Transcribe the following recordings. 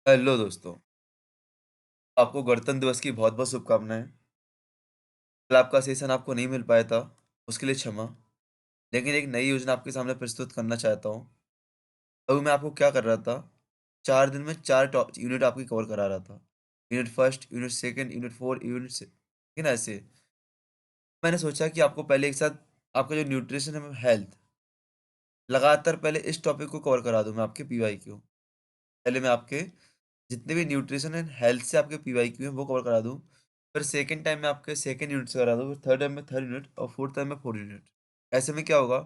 Hello दोस्तों, आपको गणतंत्र दिवस की बहुत-बहुत शुभकामनाएँ। कल आपका सेशन आपको नहीं मिल पाया था, उसके लिए क्षमा। लेकिन एक नई योजना आपके सामने प्रस्तुत करना चाहता हूँ। अभी मैं आपको क्या कर रहा था, 4 दिन में 4 यूनिट आपकी कवर करा रहा था। Unit first, unit second, unit 4, unit से ठीक है ना ऐसे। मैंने सोचा कि आपको पहले एक साथ आपका जो न्यूट्रिशन है, हेल्थ, लगातार पहले इस टॉपिक को कवर करा दूँ मैं आपके पीवाईक्यू। पहले मैं आपके जितने भी न्यूट्रिशन एंड हेल्थ से आपके पीवाईक्यू हैं वो कवर करा दूँ। फिर सेकंड टाइम में आपके सेकंड यूनिट से करा दूँ, फिर थर्ड टाइम में थर्ड यूनिट और फोर्थ टाइम में फोर्थ यूनिट। ऐसे में क्या होगा,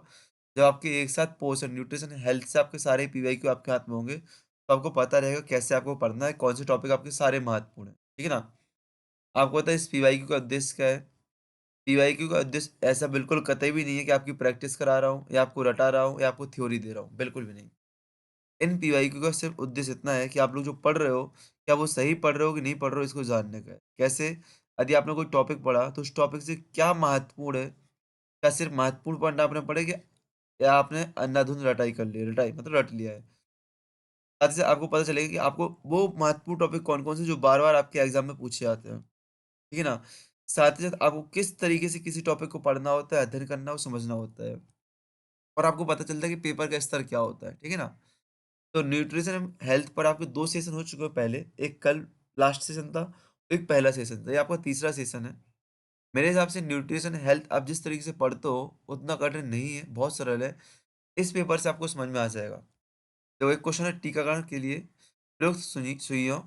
जब आपके एक साथ पोर्शन न्यूट्रिशन हेल्थ से आपके सारे पीवाईक्यू आपके हाथ में होंगे, तो आपको पता रहेगा कैसे आपको पढ़ना है, कौन से टॉपिक आपके सारे महत्वपूर्ण हैं। ठीक है ना? आपको पता है इस पीवाईक्यू का उद्देश्य क्या है? पीवाईक्यू का उद्देश्य ऐसा बिल्कुल कतई भी नहीं है कि आपकी प्रैक्टिस करा रहा हूँ या आपको रटा रहा हूँ या आपको थ्योरी दे रहा हूँ, बिल्कुल भी नहीं। इन पीवाईक्यू का सिर्फ उद्देश्य इतना है कि आप लोग जो पढ़ रहे हो, क्या वो सही पढ़ रहे हो कि नहीं पढ़ रहे हो, इसको जानने का है। कैसे? यदि आपने कोई टॉपिक पढ़ा, तो उस टॉपिक से क्या महत्वपूर्ण है? क्या सिर्फ महत्वपूर्ण पॉइंट आपने पढ़े कि या आपने अंधाधुंध रटाई कर ली है? रटाई मतलब रट लिया है। साथ ही साथ आपको पता चलेगा कि आपको वो महत्वपूर्ण टॉपिक कौन-कौन से जो बार-बार आपके एग्ज़ाम में पूछे जाते हैं। ठीक है ना? साथ ही साथ आपको किस तरीके से किसी टॉपिक को पढ़ना होता है, अध्ययन करना और समझना होता है। और आपको पता चलता है कि पेपर का स्तर क्या होता है। ठीक है ना? तो न्यूट्रिशन एंड हेल्थ पर आपके 2 सेशन हो चुके हैं पहले, एक कल लास्ट सेशन था, एक पहला सेशन था, ये आपका तीसरा सेशन है। मेरे हिसाब से न्यूट्रिशन हेल्थ आप जिस तरीके से पढ़ते हो, उतना कठिन नहीं है, बहुत सरल है। इस पेपर से आपको समझ में आ जाएगा। तो एक क्वेश्चन है टीकाकरण के लिए प्रयुक्त सुइयों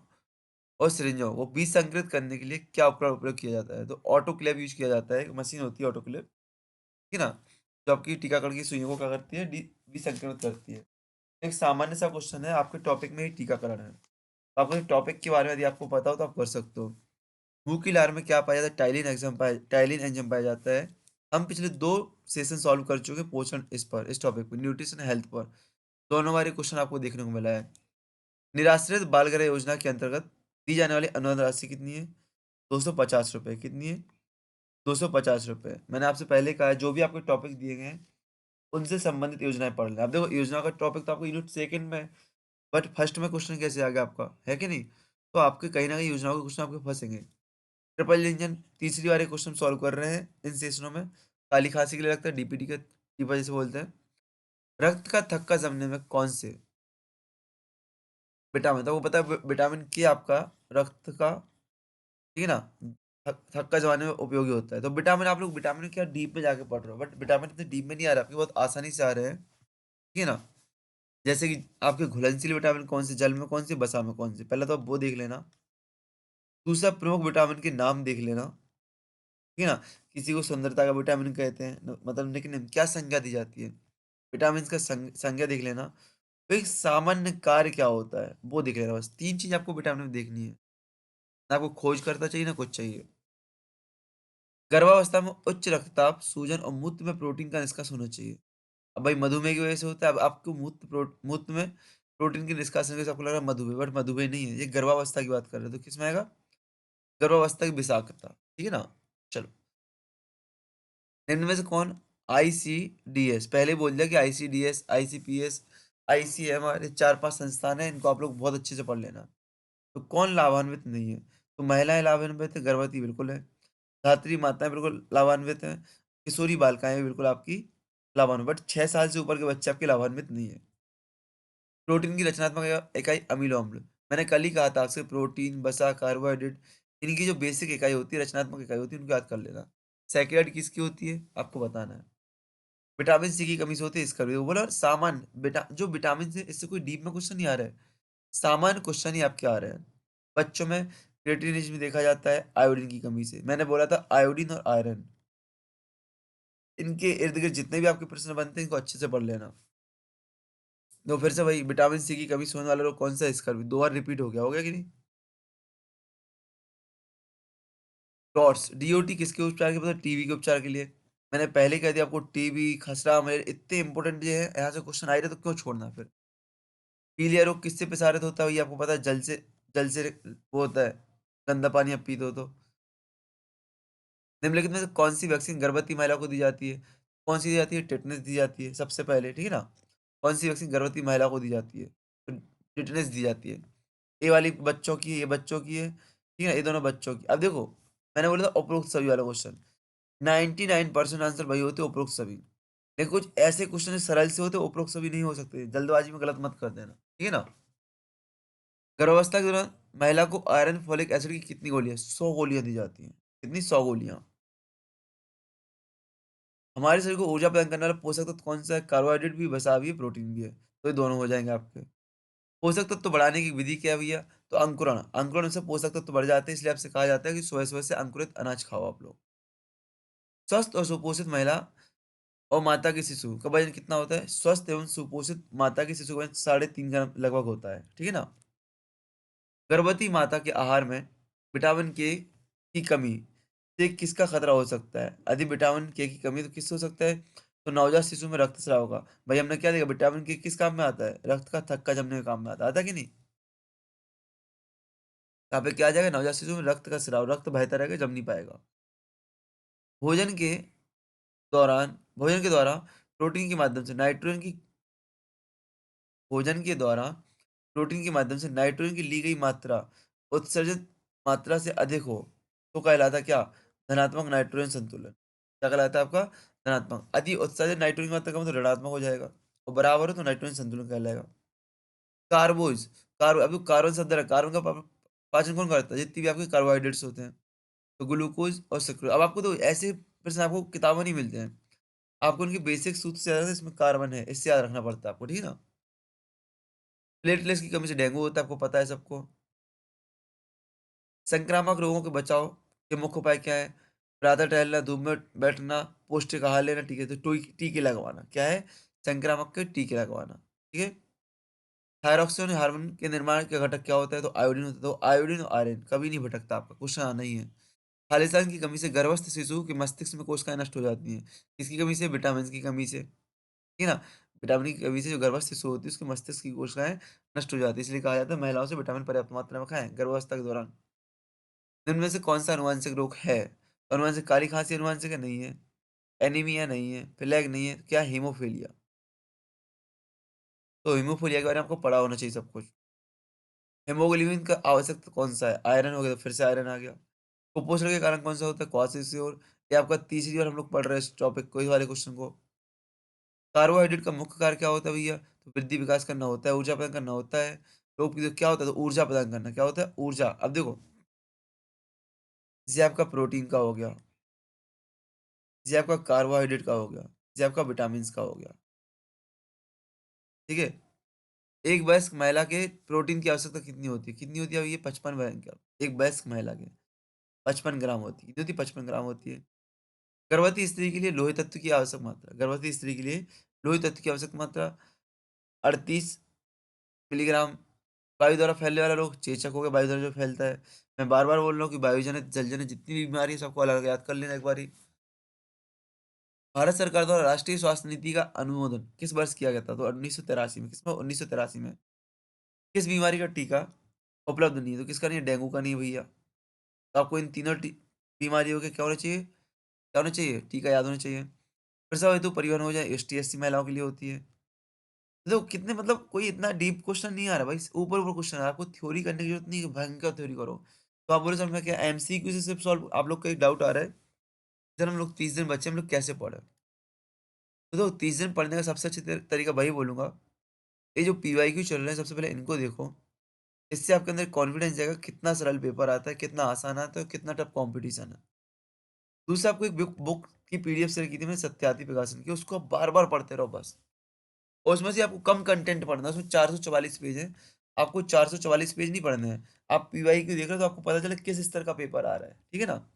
और सिरिंजों को बीज संकृत करने के लिए क्या उपकरण उपयोग किया जाता है? तो ऑटोक्लेव यूज़ किया जाता है, एक मशीन होती है ऑटोक्लेव, ठीक है ना? जो आपकी टीकाकरण की सुइयों को क्या करती है, विसंक्रमित करती है। एक सामान्य सा क्वेश्चन है, आपके टॉपिक में ही टीकाकरण है। तो आपको टॉपिक के बारे में यदि आपको पता हो तो आप कर सकते हो। मुँह की लार में क्या पाया जाता है? टाइलिन एंजाइम पाया जाता है। हम पिछले 2 सेशन सॉल्व कर चुके हैं पोषण इस टॉपिक पे, न्यूट्रिशन हेल्थ पर। दोनों बार ये क्वेश्चन आपको देखने को मिला है। निराश्रित बाल गृह योजना के अंतर्गत दी जाने वाली अनुदान राशि कितनी है? ₹250 कितनी है? ₹250। मैंने आपसे पहले कहा है जो भी आपको टॉपिक दिए गए हैं, उनसे संबंधित योजनाएँ पढ़ लें। अब देखो योजना का टॉपिक तो आपको यूनिट सेकंड में है, बट फर्स्ट में क्वेश्चन कैसे आ गया आपका, है कि नहीं? तो आपके कहीं न कहीं योजनाओं के क्वेश्चन आपके फँसेंगे। ट्रिपल इंजन तीसरी बार ये क्वेश्चन सॉल्व कर रहे हैं इन सेशनों में। काली खाँसी के लिए लगता है डीपीटी के की वजह से बोलते हैं। रक्त का थक्का जमने में कौन से विटामिन, तो वो पता है विटामिन के आपका रक्त का, ठीक है ना? थक्का जमाने में उपयोगी होता है। तो विटामिन आप लोग विटामिन क्या डीप में जाके पढ़ रहे हो, बट विटामिन इतने डीप में नहीं आ रहा, आपके बहुत आसानी से आ रहे हैं, ठीक है ना? जैसे कि आपके घुलनशील विटामिन कौन से, जल में कौन से, वसा में कौन से, पहले तो आप वो देख लेना। दूसरा प्रमुख विटामिन के नाम देख लेना, ठीक है ना? किसी को सुंदरता का विटामिन कहते हैं, मतलब निकनेम क्या संज्ञा दी जाती है? विटामिन्स का संज्ञा देख लेना। तो एक सामान्य कार्य क्या होता है, वो देख लेना बस। 3 चीज़ आपको विटामिन में देखनी है। ना आपको खोजकर्ता चाहिए, ना कुछ चाहिए। गर्भावस्था में उच्च रक्तचाप, सूजन और मूत्र में प्रोटीन का निष्कासन होना चाहिए। अब भाई मधुमेह की वजह से होता है, अब आपको मूत्र में प्रोटीन के निष्कासन की वजह से आपको लग रहा है मधुमेह, बट मधुमेह नहीं है, ये गर्भावस्था की बात कर रहे हैं। तो किसमें आएगा? गर्भावस्था की विषाक्तता, ठीक है ना? चलो, निम्न में से कौन आईसीडीएस, पहले ही बोल दिया कि आईसीडीएस, आईसीपीएस, आईसीएमआर, ये 4-5 संस्थान हैं, इनको आप लोग बहुत अच्छे से पढ़ लेना। तो कौन लाभान्वित नहीं है? तो महिलाएँ लाभान्वित हैं, गर्भवती बिल्कुल है। धात्री माताएँ बिल्कुल लाभान्वित हैं। किशोरी बालिकाएँ भी बिल्कुल आपकी लाभान्वित, बट 6 साल से ऊपर के बच्चे आपके लाभान्वित नहीं है। प्रोटीन की रचनात्मक इकाई अमीनो अम्ल। मैंने कल ही कहा था आपसे प्रोटीन, वसा, कार्बोहाइड्रेट, इनकी जो बेसिक इकाई होती है, रचनात्मक इकाई होती है, उनको याद कर लेना। सैकेराइड किसकी होती है? आपको बताना है। विटामिन सी की कमी से होती है स्कर्वी। वो बोला सामान्य जो विटामिन से, इससे कोई डीप में क्वेश्चन नहीं आ रहा है। सामान्य क्वेश्चन ही आपके आ रहे हैं। बच्चों में क्रिएटिनिन देखा जाता है आयोडीन की कमी से। मैंने बोला था आयोडीन और आयरन, इनके इर्द-गिर्द जितने भी आपके प्रश्न बनते हैं, इनको अच्छे से पढ़ लेना। तो फिर से वही विटामिन सी की कमी से होने वाला रोग कौन-सा है? स्कर्वी। 2 बार रिपीट हो गया कि नहीं? डॉट्स, डीओटी किसके उपचार के लिए? मतलब टीबी के उपचार के लिए। मैंने पहले कह दिया आपको टीबी, खसरा, मलेरिया इतने इंपॉर्टेंट ये है, यहाँ से क्वेश्चन आ ही रहे तो क्यों छोड़ना फिर? पीलिया रोग किससे प्रसारित होता है? ये आपको पता है जल से वो होता है, गंदा पानी आप पीते हो तो। निम्नलिखित में से कौन-सी वैक्सीन गर्भवती महिला को दी जाती है? कौन-सी दी जाती है? टेटनस दी जाती है सबसे पहले, ठीक है ना? कौन-सी वैक्सीन गर्भवती महिला को दी जाती है? तो टेटनस दी जाती है। ये वाली बच्चों की है, ये बच्चों की है, ठीक है? ये दोनों बच्चों की। अब देखो, मैंने बोला था उपरोक्त सभी वाला क्वेश्चन, 99% आंसर वही होते हैं उपरोक्त सभी। लेकिन कुछ ऐसे क्वेश्चन सरल से होते हैं, उपरोक्त सभी नहीं हो सकते। जल्दबाजी में गलत मत कर देना, ठीक है ना? गर्भावस्था के दौरान महिला को आयरन, फोलिक एसिड की कितनी गोलियाँ? 100 गोलियाँ दी जाती हैं। कितनी? 100 गोलियाँ। हमारे शरीर को ऊर्जा प्रदान करने वाला पोषक तत्व कौन-सा है? कार्बोहाइड्रेट भी, वसा भी है, प्रोटीन भी है। तो ये दोनों हो जाएँगे आपके। पोषक तत्व बढ़ाने की विधि क्या है भैया? तो अंकुरण। अंकुरण से पोषक तत्व बढ़ जाते हैं, इसलिए आपसे कहा जाता है कि सुबह-सुबह से अंकुरित अनाज खाओ आप लोग। स्वस्थ और सुपोषित महिला और माता के शिशु का वजन कितना होता है? स्वस्थ एवं सुपोषित माता के शिशु का वजन 3.5 ग्राम लगभग होता है। ठीक है ना? गर्भवती माता के आहार में विटामिन के की कमी से किसका खतरा हो सकता है? यदि विटामिन के की कमी तो किससे हो सकता है? तो नवजात शिशु में रक्तस्राव होगा। भाई हमने क्या देखा विटामिन के किस काम में आता है? रक्त का थक्का जमने के काम में आता है। आता है कि नहीं? यहाँ पे क्या आ जाएगा? नवजात शिशु में रक्त का स्राव, रक्त बहता रहेगा, जम नहीं पाएगा। भोजन के भोजन के द्वारा प्रोटीन के माध्यम से नाइट्रोजन की भोजन के द्वारा प्रोटीन के माध्यम से नाइट्रोजन की ली गई मात्रा उत्सर्जित मात्रा से अधिक हो तो कहलाता क्या? धनात्मक नाइट्रोजन संतुलन। क्या कहलाता है आपका? धनात्मक। यदि उत्सर्जित नाइट्रोजन की मात्रा कम हो तो ऋणात्मक हो जाएगा और बराबर हो तो नाइट्रोजन संतुलन कहलाएगा। कार्बोज अभी कार्बन शब्द है, कार्बन का पाचन कौन करता है? जितनी भी आपके कार्बोहाइड्रेट्स होते हैं, तो ग्लूकोज और सक्रोज। अब आपको तो ऐसे प्रश्न आपको किताबों नहीं मिलते हैं, आपको उनके बेसिक सूत्र से ज्यादा इसमें कार्बन है, इससे याद रखना पड़ता है आपको, ठीक है ना? प्लेटलेट्स की कमी से डेंगू होता है, आपको पता है सबको। संक्रामक रोगों के बचाव के मुख्य उपाय क्या है? प्रातः टहलना, धूप में बैठना, पौष्टिक आहार लेना, टीके तो टीके लगवाना। क्या है? संक्रामक के टीके लगवाना। ठीक है? थायरॉक्सिन हार्मोन के निर्माण के घटक क्या होता है? तो आयोडीन होता है। तो आयोडीन और आयरन कभी नहीं भटकता आपका, क्वेश्चन आना ही है। खालिस्तान की कमी से गर्भस्थ शिशु के मस्तिष्क में कोशिकाएं नष्ट हो जाती हैं। किसकी कमी से? विटामिन की कमी से। ठीक है ना? विटामिन की कमी से जो गर्भस्थ शिशु होती है उसके मस्तिष्क की कोशिकाएं नष्ट हो जाती है। इसलिए कहा जाता है महिलाओं से विटामिन पर्याप्त मात्रा में खाएं गर्भावस्था के दौरान। इनमें से कौन-सा आनुवांशिक रोग है? तो आनुवांशिक काली खाँसी आनुवांशिक है? नहीं है। एनीमिया नहीं है, प्लेग नहीं है, क्या है? हीमोफीलिया। तो हीमोफीलिया के बारे में आपको पढ़ा होना चाहिए सब कुछ। हीमोग्लोबिन का आवश्यक कौन-सा है? आयरन हो गया तो फिर से आयरन आ गया। कुपोषण के कारण कौन-सा होता है? क्वार्सियोल। ये आपका तीसरी बार हम लोग पढ़ रहे हैं इस टॉपिक को, इस वाले क्वेश्चन को। कार्बोहाइड्रेट का मुख्य कार्य क्या होता है भैया? तो वृद्धि विकास करना होता है, ऊर्जा प्रदान करना होता है। रोग प्रतिरोधक क्या होता है? तो ऊर्जा प्रदान करना। क्या होता है? ऊर्जा। अब देखो, ये आपका प्रोटीन का हो गया, ये आपका कार्बोहाइड्रेट का हो गया, ये आपका विटामिन्स का हो गया। ठीक है? एक वयस्क महिला के प्रोटीन की आवश्यकता कितनी होती है? कितनी होती है? अब ये 55 एक वयस्क महिला के 55 ग्राम होती है। कितनी होती है? 55 ग्राम होती है। गर्भवती स्त्री के लिए लोहे तत्व की आवश्यक मात्रा, गर्भवती स्त्री के लिए लोहे तत्व की आवश्यक मात्रा 38 मिलीग्राम। वायु द्वारा फैलने वाला रोग चेचक हो गया, वायु द्वारा जो फैलता है। मैं बार-बार बोल रहा हूँ कि वायुजनित, जलजनित जितनी भी बीमारी है सबको अलग-अलग याद कर लेना एक बारी। भारत सरकार द्वारा राष्ट्रीय स्वास्थ्य नीति का अनुमोदन किस वर्ष किया गया था? तो 1983 में। किसमें? 1983 में। किस बीमारी का टीका उपलब्ध नहीं है? तो किसका नहीं है? डेंगू का नहीं है भैया। तो आपको इन तीनों बीमारियों के क्या होने चाहिए? क्या होने चाहिए? टीका याद होने चाहिए। प्रसव हेतु परिवहन हो जाए, एसटी, एससी महिलाओं के लिए होती है। देखो कितने मतलब कोई इतना डीप क्वेश्चन नहीं आ रहा भाई, ऊपर-ऊपर क्वेश्चन आ रहा है। आपको थ्योरी करने की जरूरत नहीं है, भयंकर थ्योरी करो। तो आप बोले सर मैं क्या एमसीक्यू से सिर्फ सॉल्व, आप लोग का एक डाउट आ रहा है, सर हम लोग 30 दिन बचे, हम लोग कैसे पढ़ें? तो देखो 30 दिन पढ़ने का सबसे अच्छी तरीका वही बोलूँगा, ये जो पीवाईक्यू चल रहे हैं सबसे पहले इनको देखो। इससे आपके अंदर कॉन्फिडेंस जाएगा कितना सरल पेपर आता है, कितना आसान आता है और कितना टफ कॉम्पिटिशन है। दूसरा आपको एक बुक बुक की पीडीएफ शेयर की थी मैंने सत्यार्थी प्रकाशन की, उसको आप बार-बार पढ़ते रहो बस। और उसमें से आपको कम कंटेंट पढ़ना है, उसमें 444 पेज है। आपको 444 पेज नहीं पढ़ने हैं। आप पीवाईक्यू देख रहे हो तो आपको पता चले किस स्तर का पेपर आ रहा है। ठीक है ना?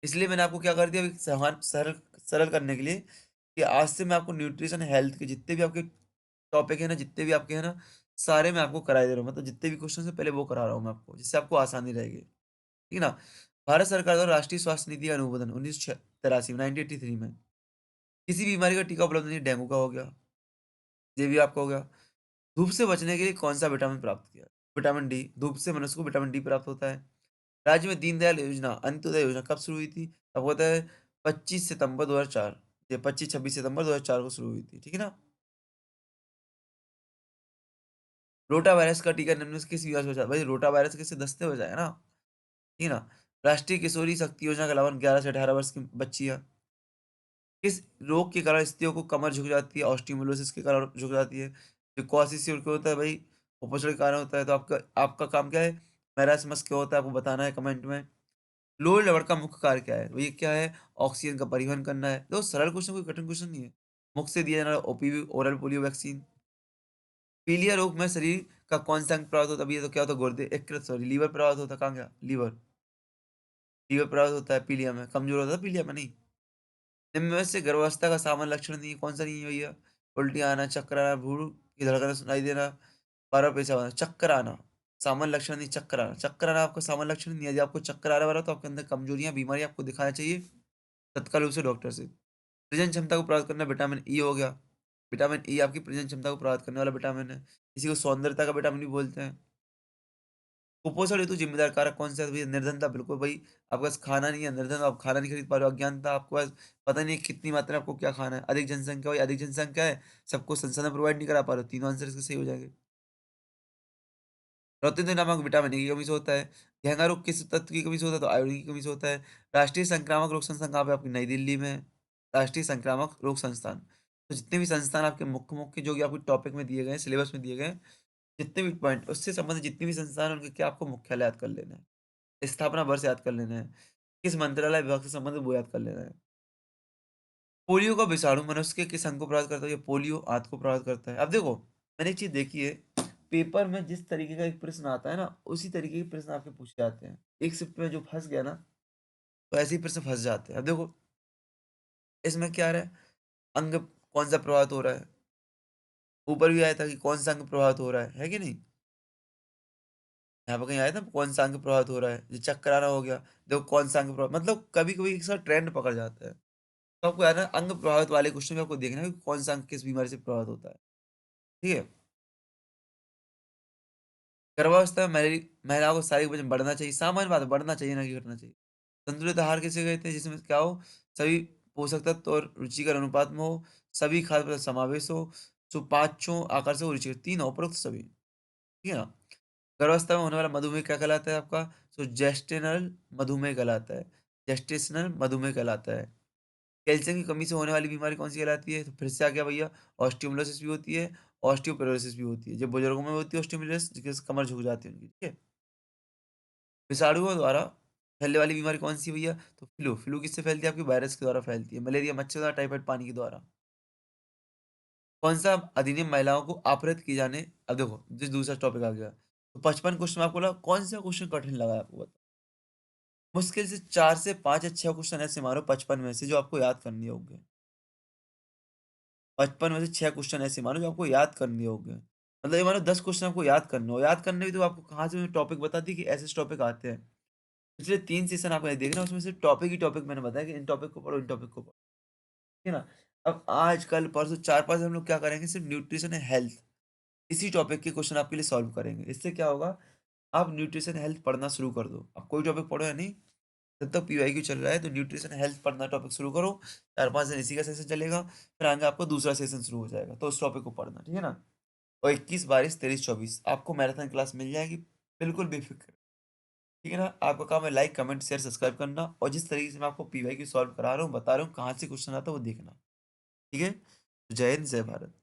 इसलिए मैंने आपको क्या कर दिया, अभी समान सरल सरल करने के लिए कि आज से मैं आपको न्यूट्रिशन हेल्थ के जितने भी आपके टॉपिक है ना, जितने भी आपके हैं ना, सारे मैं आपको कराए दे रहा हूँ। मतलब जितने भी क्वेश्चन है पहले वो करा रहा हूँ मैं आपको, जिससे आपको आसानी रहेगी। ठीक है ना? भारत सरकार द्वारा राष्ट्रीय स्वास्थ्य नीति का अनुमोदन 1983 में 1983 में। किसी बीमारी का टीका उपलब्ध नहीं, डेंगू का हो गया, ये भी आपका हो गया। धूप से बचने के लिए कौन-सा विटामिन प्राप्त किया? विटामिन डी, धूप से मनुष्य को विटामिन डी प्राप्त होता है। राज्य में दीनदयाल योजना, अंत्योदय योजना कब शुरू हुई थी? आपको पता है 25 सितंबर 2004, ये 25-26 सितंबर 2004 को शुरू हुई थी, ठीक है ना? रोटा वायरस का टीका निम्न में से किस बीमारी से बचाता है? भाई रोटा वायरस किससे दस्ते हो जाए ना, ठीक है ना? राष्ट्रीय किशोरी शक्ति योजना का लाभ 11 से 18 वर्ष की बच्चियाँ। किस रोग के कारण स्त्रियों को कमर झुक जाती है? ऑस्टियोमेलोसिस के कारण झुक जाती है। जो क्वाड्रिसेप्स क्यों होता है भाई? कुपोषण के कारण होता है। तो आपका आपका काम क्या है? मैरास्मस क्यों होता है? आपको बताना है कमेंट में। लोअर लिवर का मुख्य कार्य क्या है? तो ये क्या है? ऑक्सीजन का परिवहन करना है। तो सरल क्वेश्चन, कोई कठिन क्वेश्चन नहीं है। मुख से दिया जाने वाला ओपीवी ओरल पोलियो वैक्सीन। पीलिया रोग में शरीर का कौन सा अंग प्रभावित होता है? अभी ये तो क्या होता है? गुर्दे यकृत सॉरी लीवर प्रभावित होता है। कहाँ गया? लीवर। लीवर प्रभावित होता है पीलिया में। कमजोर होता है पीलिया में नहीं। निम्न में से गर्भावस्था का सामान्य लक्षण नहीं है, कौन सा नहीं है भैया? उल्टी आना, चक्कर आना, भूड़ की धड़कन सुनाई देना, बार-बार पेशाब आना, चक्कर आना, सामान्य लक्षण नहीं, चक्कर आना। चक्कर आना आपका सामान्य लक्षण नहीं है। यदि आपको चक्कर आ रहा है तो आपके अंदर कमजोरियाँ, बीमारी आपको दिखाना चाहिए तत्काल रूप से डॉक्टर से। प्रजनन क्षमता को प्रभावित करना विटामिन ई हो गया। विटामिन ई आपकी प्रजनन क्षमता को प्रभावित करने वाला विटामिन है। इसी को सौंदर्यता का विटामिन भी बोलते हैं। कुपोषण हेतु जिम्मेदार कारक कौन सा है? तो भैया निर्धनता, बिल्कुल भाई। आपके पास खाना नहीं है, निर्धन हो, आप खाना नहीं खरीद पा रहे हो, अज्ञानता, आपके पास पता नहीं है कितनी मात्रा में आपको क्या खाना है। अधिक जनसंख्या हो, अधिक जनसंख्या है, सबको संसाधन प्रोवाइड नहीं करा पा रहे हो, तीनों आंसर इसके सही हो जाएंगे। रोतित नामक विटामिन ए की कमी से होता है। घेंगा रोग किस तत्व की कमी से होता है? तो आयोडीन की कमी से होता है। राष्ट्रीय संक्रामक रोग संस्थान कहाँ पे? आपकी नई दिल्ली में है। राष्ट्रीय संक्रामक रोग संस्थान। तो जितने भी संस्थान आपके मुख्य मुख्य जो कि आपके टॉपिक में दिए गए हैं, सिलेबस में दिए गए हैं, जितने भी पॉइंट उससे संबंधित जितने भी संस्थान हैं, उनके क्या आपको मुख्यालय याद कर लेना है। स्थापना वर्ष याद कर लेना है। किस मंत्रालय विभाग से संबंधित वो याद कर लेना है। पोलियो का विषाणु मनुष्य के किस अंग को प्रभावित करता है? ये पोलियो आंत को प्रभावित करता है। अब देखो, मैंने एक चीज़ देखी है, पेपर में जिस तरीके का एक प्रश्न आता है ना, उसी तरीके के प्रश्न आपके पूछे जाते हैं। एक शिफ्ट में जो फँस गया ना, तो ऐसे ही प्रश्न फँस जाते हैं। अब देखो, इसमें क्या आ रहा है? अंग कौन-सा प्रभावित हो रहा है? ऊपर भी आया था कि कौन-सा अंग प्रभावित हो रहा है कि नहीं? यहाँ पे कहीं आया था कौन-सा अंग प्रभावित हो रहा है? ये चक्कर आना हो गया, देखो कौन-सा अंग प्रभावित, मतलब कभी-कभी एक साथ ट्रेंड पकड़ जाता है। तो आपको याद है अंग प्रभावित वाले क्वेश्चन में आपको देखना है कि कौन-सा अंग किस बीमारी से प्रभावित होता है। ठीक है? गर्भावस्था में महिलाओं को शारीरिक वजन बढ़ना चाहिए, सामान्य बात है, बढ़ना चाहिए ना कि घटना चाहिए। संतुलित आहार किसे कहते हैं? जिसमें क्या हो? सभी पोषक तत्व और रुचिकर अनुपात में हो, सभी खाद्य पदार्थ समावेश हो, सुपाच्यों आकार से हो, रुचिकर, तीन हो, उपरोक्त सभी। ठीक है ना? गर्भावस्था में होने वाला मधुमेह क्या कहलाता है आपका? सो जेस्टेनल मधुमेह कहलाता है। जेस्टेशनल मधुमेह कहलाता है। कैल्शियम की कमी से होने वाली बीमारी कौन-सी कहलाती है? तो फिर से आ गया भैया, ऑस्टियोमायोसिस भी होती है, ऑस्टियोपोरोसिस भी होती है। जब बुजुर्गों में होती है ऑस्टियोमायोसिस, जिसकी कमर झुक जाती है उनकी, ठीक है? विषाणुओं द्वारा फैलने वाली बीमारी कौन-सी है भैया? तो फ्लू। फ्लू किससे फैलती है? आपकी वायरस के द्वारा फैलती है। मलेरिया मच्छर द्वारा, टाइफाइड पानी के द्वारा। कौन-सा अधिनियम महिलाओं को अपहृत किए जाने, अब देखो, जिस दूसरा टॉपिक आ गया। तो 55 क्वेश्चन में आपको लगा कौन-सा क्वेश्चन कठिन लगा है आपको बताओ? मुश्किल से 4 से 5 या 6 क्वेश्चन ऐसे मारो 55 में से जो आपको याद करने होंगे। 55 में से 6 क्वेश्चन ऐसे मानो जो आपको याद करने होंगे। मतलब ये मानो 10 क्वेश्चन आपको याद करने हो। याद करने भी तो आपको कहाँ से टॉपिक बता दी कि ऐसे-ऐसे टॉपिक आते हैं। पिछले 3 सेशन आपने देखना, उसमें से टॉपिक ही टॉपिक मैंने बताया कि इन टॉपिक को पढ़ो, इन टॉपिक को पढ़ो। ठीक है ना? अब आज, कल, परसों 4-5 दिन हम लोग क्या करेंगे, सिर्फ न्यूट्रिशन एंड हेल्थ, इसी टॉपिक के क्वेश्चन आपके लिए सॉल्व करेंगे। इससे क्या होगा, आप न्यूट्रिशन हेल्थ पढ़ना शुरू कर दो। अब कोई टॉपिक पढ़ो या नहीं, जब तक पीवाईक्यू चल रहा है तो न्यूट्रिशन हेल्थ पढ़ना टॉपिक शुरू करो। 4-5 दिन इसी का सेशन चलेगा, फिर आगे आपका दूसरा सेशन शुरू हो जाएगा, तो उस टॉपिक को पढ़ना, ठीक है ना? और 21, 22, 23, 24 आपको मैराथन क्लास मिल जाएगी, बिल्कुल बेफ़िक्र। ठीक है ना? आपका काम है लाइक, कमेंट, शेयर, सब्सक्राइब करना, और जिस तरीके से मैं आपको पीवाईक्यू सॉल्व करा रहा हूँ, बता रहा हूँ, कहाँ से क्वेश्चन आता है वो देखना। ठीक है? तो जय हिंद, जय भारत।